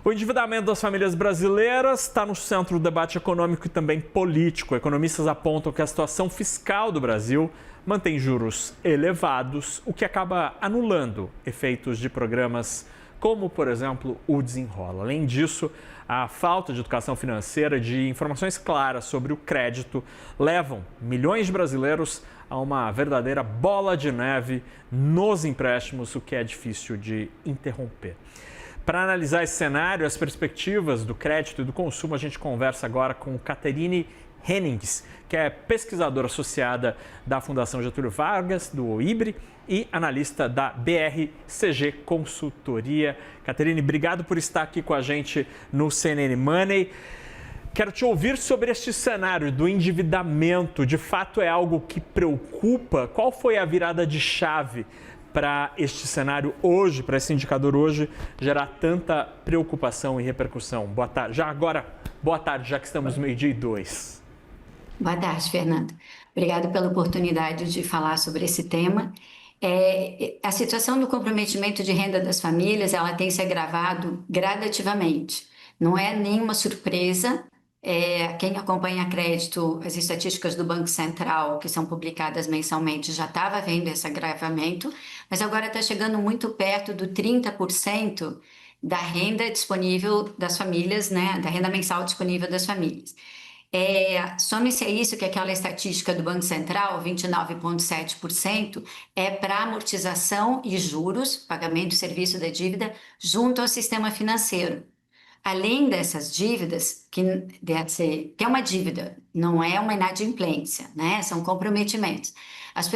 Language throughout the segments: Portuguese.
O endividamento das famílias brasileiras está no centro do debate econômico e também político. Economistas apontam que a situação fiscal do Brasil mantém juros elevados, o que acaba anulando efeitos de programas como, por exemplo, o Desenrola. Além disso, a falta de educação financeira e de informações claras sobre o crédito levam milhões de brasileiros a uma verdadeira bola de neve nos empréstimos, o que é difícil de interromper. Para analisar esse cenário, as perspectivas do crédito e do consumo, a gente conversa agora com Catherine Hennings, que é pesquisadora associada da Fundação Getúlio Vargas, do IBRE, e analista da BRCG Consultoria. Catherine, obrigado por estar aqui com a gente no CNN Money. Quero te ouvir sobre este cenário do endividamento. De fato, é algo que preocupa? Qual foi a virada de chave para este cenário hoje, para esse indicador hoje, gerar tanta preocupação e repercussão? Boa tarde. Boa tarde, já que estamos no 12:02. Boa tarde, Fernando. Obrigada pela oportunidade de falar sobre esse tema. A situação do comprometimento de renda das famílias, ela tem se agravado gradativamente. Não é nenhuma surpresa. Quem acompanha crédito, as estatísticas do Banco Central, que são publicadas mensalmente, já estava vendo esse agravamento, mas agora está chegando muito perto do 30% da renda disponível das famílias, né, da renda mensal disponível das famílias. Some-se a isso que aquela estatística do Banco Central, 29,7%, é para amortização e juros, pagamento e serviço da dívida, junto ao sistema financeiro. Além dessas dívidas, que é uma dívida, não é uma inadimplência, né? São comprometimentos. As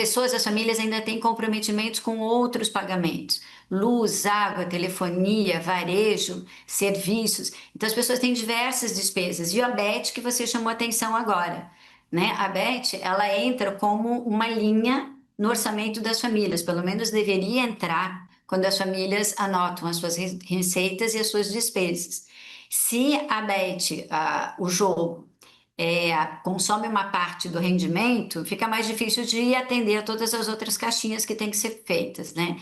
famílias ainda têm comprometimentos com outros pagamentos. Luz, água, telefonia, varejo, serviços. Então, as pessoas têm diversas despesas. E a BET, que você chamou atenção agora, né? A BET, ela entra como uma linha no orçamento das famílias. Pelo menos deveria entrar quando as famílias anotam as suas receitas e as suas despesas. Se a BET, o jogo, consome uma parte do rendimento, fica mais difícil de atender a todas as outras caixinhas que têm que ser feitas, né?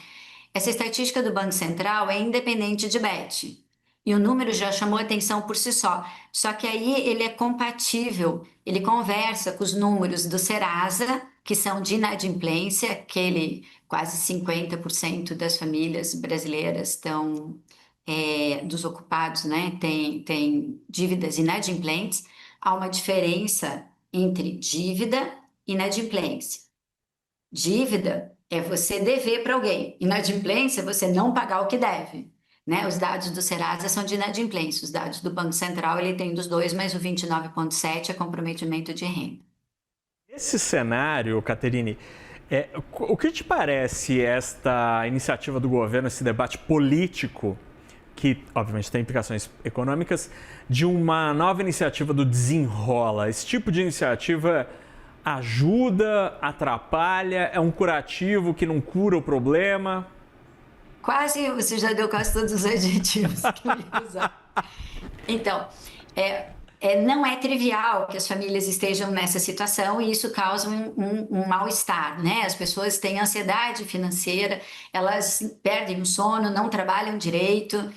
Essa estatística do Banco Central é independente de BET. E o número já chamou atenção por si só. Só que aí ele é compatível, ele conversa com os números do Serasa, que são de inadimplência, aquele quase 50% das famílias brasileiras estão, dos ocupados, né, tem dívidas inadimplentes. Há uma diferença entre dívida e inadimplência. Dívida é você dever para alguém. Inadimplência é você não pagar o que deve, né? Os dados do Serasa são de inadimplência. Os dados do Banco Central, ele tem dos dois, mas o 29,7 é comprometimento de renda. Esse cenário, Catherine, o que te parece esta iniciativa do governo, esse debate político, que obviamente tem implicações econômicas, de uma nova iniciativa do Desenrola? Esse tipo de iniciativa ajuda, atrapalha, é um curativo que não cura o problema? Você já deu quase todos os adjetivos que eu ia usar. Então, não é trivial que as famílias estejam nessa situação e isso causa um mal-estar, né? As pessoas têm ansiedade financeira, elas perdem o sono, não trabalham direito,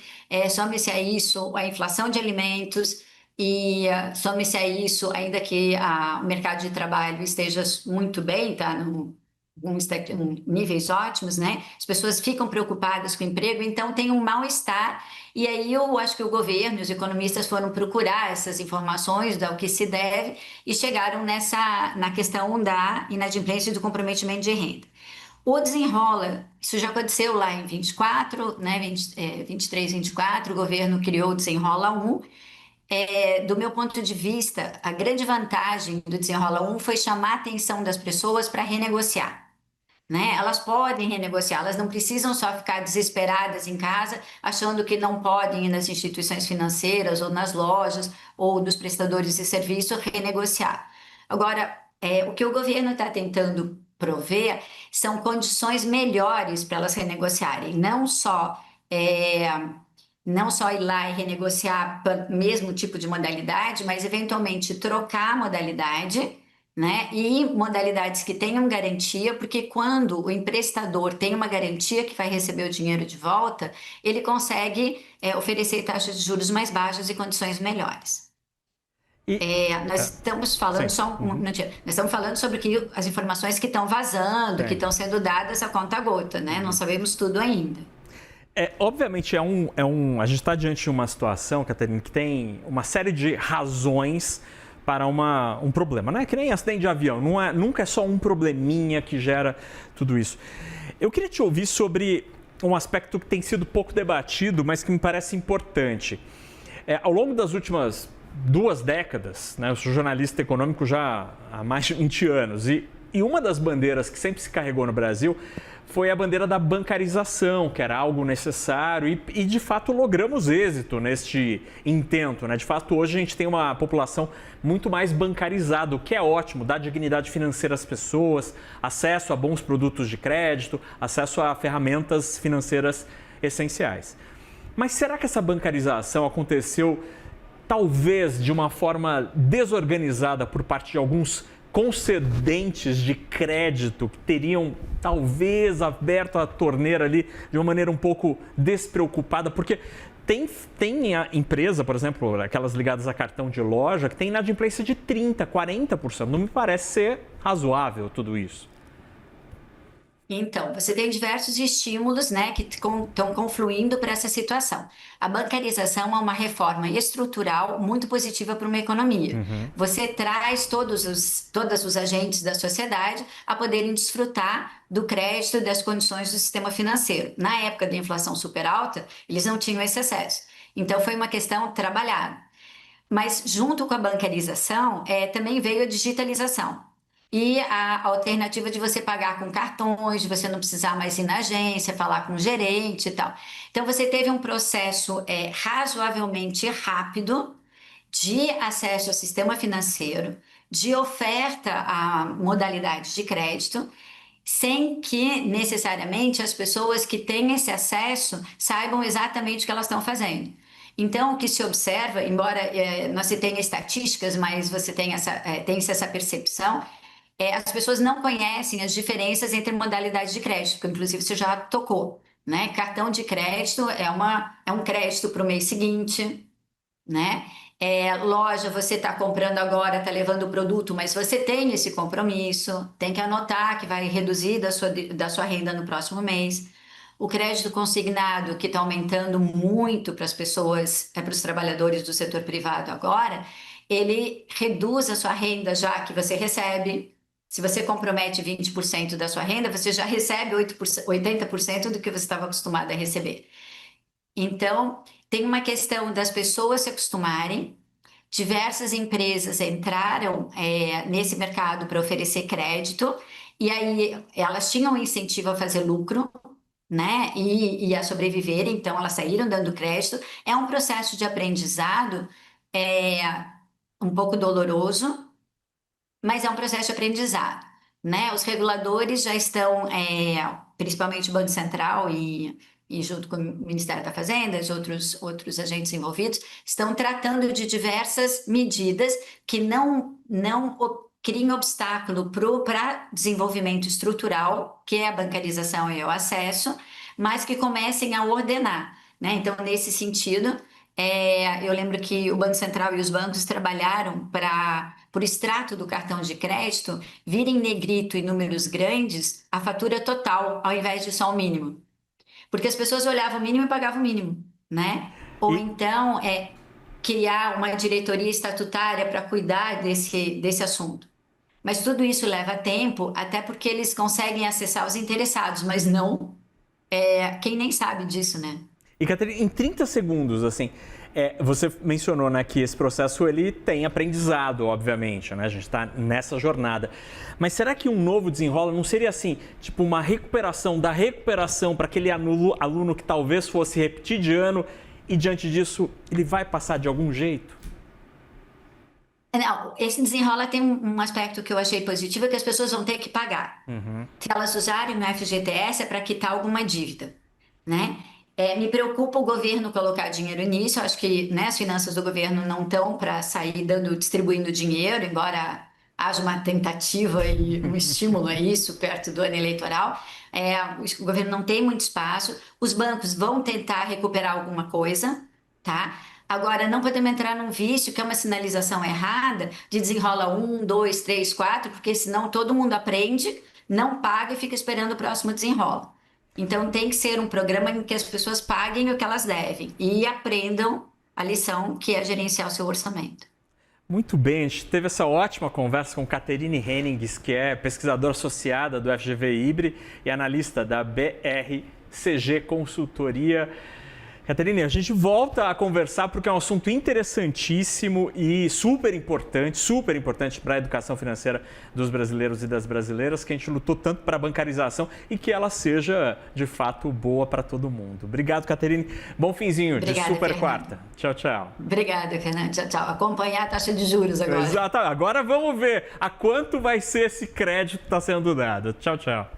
some-se a isso a inflação de alimentos e some-se a isso, ainda que o mercado de trabalho esteja muito bem, tá níveis ótimos, né? As pessoas ficam preocupadas com o emprego, então tem um mal-estar. E aí eu acho que o governo, os economistas foram procurar essas informações ao que se deve e chegaram na questão da inadimplência e do comprometimento de renda. O Desenrola, isso já aconteceu lá em 24, né? 23, 24, o governo criou o Desenrola 1. Do meu ponto de vista, a grande vantagem do Desenrola 1 foi chamar a atenção das pessoas para renegociar. Né? Elas podem renegociar, elas não precisam só ficar desesperadas em casa, achando que não podem ir nas instituições financeiras ou nas lojas ou dos prestadores de serviço renegociar. Agora, o que o governo está tentando prover são condições melhores para elas renegociarem, não só ir lá e renegociar o mesmo tipo de modalidade, mas eventualmente trocar a modalidade, né? E modalidades que tenham garantia, porque quando o emprestador tem uma garantia que vai receber o dinheiro de volta, ele consegue oferecer taxas de juros mais baixas e condições melhores. E, Nós estamos falando sim. só um minutinho. Nós estamos falando sobre as informações que estão vazando, que Sim. estão sendo dadas a conta-gota, né? Não sabemos tudo ainda. Obviamente, a gente está diante de uma situação, Catarina, que tem uma série de razões para um problema. Não é que nem acidente de avião, nunca é só um probleminha que gera tudo isso. Eu queria te ouvir sobre um aspecto que tem sido pouco debatido, mas que me parece importante. Ao longo das últimas 2 décadas, né, eu sou jornalista econômico já há mais de 20 anos, e uma das bandeiras que sempre se carregou no Brasil foi a bandeira da bancarização, que era algo necessário e de fato logramos êxito neste intento, né? De fato, hoje a gente tem uma população muito mais bancarizada, o que é ótimo, dá dignidade financeira às pessoas, acesso a bons produtos de crédito, acesso a ferramentas financeiras essenciais. Mas será que essa bancarização aconteceu talvez de uma forma desorganizada por parte de alguns concedentes de crédito que teriam talvez aberto a torneira ali de uma maneira um pouco despreocupada? Porque tem a empresa, por exemplo, aquelas ligadas a cartão de loja, que tem inadimplência de 30%, 40%. Não me parece ser razoável tudo isso. Então, você tem diversos estímulos, né, que estão confluindo para essa situação. A bancarização é uma reforma estrutural muito positiva para uma economia. Você traz todos os agentes da sociedade a poderem desfrutar do crédito e das condições do sistema financeiro. Na época da inflação super alta, eles não tinham esse acesso. Então, foi uma questão trabalhada. Mas, junto com a bancarização, também veio a digitalização. E a alternativa de você pagar com cartões, de você não precisar mais ir na agência, falar com o gerente e tal. Então, você teve um processo razoavelmente rápido de acesso ao sistema financeiro, de oferta a modalidades de crédito, sem que necessariamente as pessoas que têm esse acesso saibam exatamente o que elas estão fazendo. Então, o que se observa, embora não se tenha estatísticas, mas você tem essa percepção, as pessoas não conhecem as diferenças entre modalidades de crédito, que inclusive você já tocou, né? Cartão de crédito é um crédito para o mês seguinte, né? Loja, você está comprando agora, está levando o produto, mas você tem esse compromisso, tem que anotar que vai reduzir da sua renda no próximo mês. O crédito consignado, que está aumentando muito para as pessoas, para os trabalhadores do setor privado agora, ele reduz a sua renda já que você recebe. Se você compromete 20% da sua renda, você já recebe 80% do que você estava acostumado a receber. Então, tem uma questão das pessoas se acostumarem. Diversas empresas entraram nesse mercado para oferecer crédito, e aí elas tinham incentivo a fazer lucro, né? E a sobreviver, então elas saíram dando crédito. É um processo de aprendizado um pouco doloroso, mas é um processo de aprendizado, né? Os reguladores já estão, principalmente o Banco Central e junto com o Ministério da Fazenda, os outros agentes envolvidos, estão tratando de diversas medidas que não criem obstáculo para desenvolvimento estrutural, que é a bancarização e o acesso, mas que comecem a ordenar, né? Então, nesse sentido, eu lembro que o Banco Central e os bancos trabalharam por extrato do cartão de crédito, vir em negrito e números grandes a fatura total, ao invés de só o mínimo. Porque as pessoas olhavam o mínimo e pagavam o mínimo, né? Ou então, criar uma diretoria estatutária para cuidar desse assunto. Mas tudo isso leva tempo, até porque eles conseguem acessar os interessados, mas não quem nem sabe disso, né? E, Catarina, em 30 segundos, assim, você mencionou, né, que esse processo ele tem aprendizado, obviamente, né? A gente está nessa jornada. Mas será que um novo desenrola não seria assim, tipo uma recuperação da recuperação para aquele aluno que talvez fosse repetir de ano e diante disso ele vai passar de algum jeito? Não, esse desenrola tem um aspecto que eu achei positivo, que as pessoas vão ter que pagar. Se elas usarem o FGTS é para quitar alguma dívida, né? Me preocupa o governo colocar dinheiro nisso. Eu acho que, né, as finanças do governo não estão para sair distribuindo dinheiro, embora haja uma tentativa e um estímulo a isso perto do ano eleitoral. O governo não tem muito espaço, os bancos vão tentar recuperar alguma coisa, tá? Agora, não podemos entrar num vício que é uma sinalização errada de desenrola 1, 2, 3, 4, porque senão todo mundo aprende, não paga e fica esperando o próximo desenrola. Então, tem que ser um programa em que as pessoas paguem o que elas devem e aprendam a lição que é gerenciar o seu orçamento. Muito bem, a gente teve essa ótima conversa com Caterine Henings, que é pesquisadora associada do FGV IBRE e analista da BRCG Consultoria. Caterine, a gente volta a conversar porque é um assunto interessantíssimo e super importante para a educação financeira dos brasileiros e das brasileiras, que a gente lutou tanto para a bancarização e que ela seja, de fato, boa para todo mundo. Obrigado, Caterine. Bom finzinho. Obrigada, de Super Fernando. Quarta. Tchau, tchau. Obrigada, Fernando. Tchau, tchau. Acompanhar a taxa de juros agora. Exato. Agora vamos ver a quanto vai ser esse crédito que está sendo dado. Tchau, tchau.